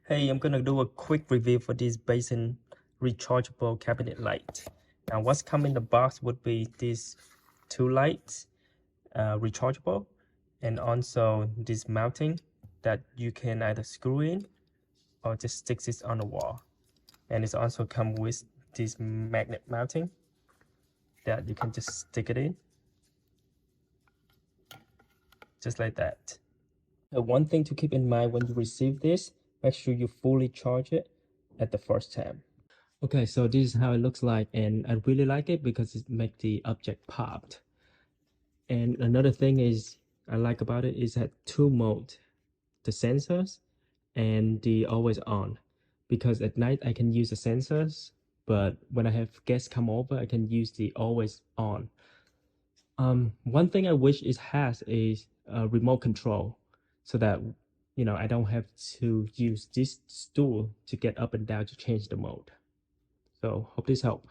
Hey, I'm gonna do a quick review for this BASON rechargeable cabinet light. Now, what's come in the box would be these two lights, rechargeable, and also this mounting that you can either screw in or just stick this on the wall. And it's also come with this magnet mounting that you can just stick it in, just like that. One thing to keep in mind when you receive this, make sure you fully charge it at the first time. Okay, so this is how it looks like, and I really like it because it makes the object popped. And another thing is I like about it is that two mode, the sensors and the always on. Because at night I can use the sensors, but when I have guests come over, I can use the always on. One thing I wish it has is a remote control, so that I don't have to use this stool to get up and down to change the mode. So hope this helps.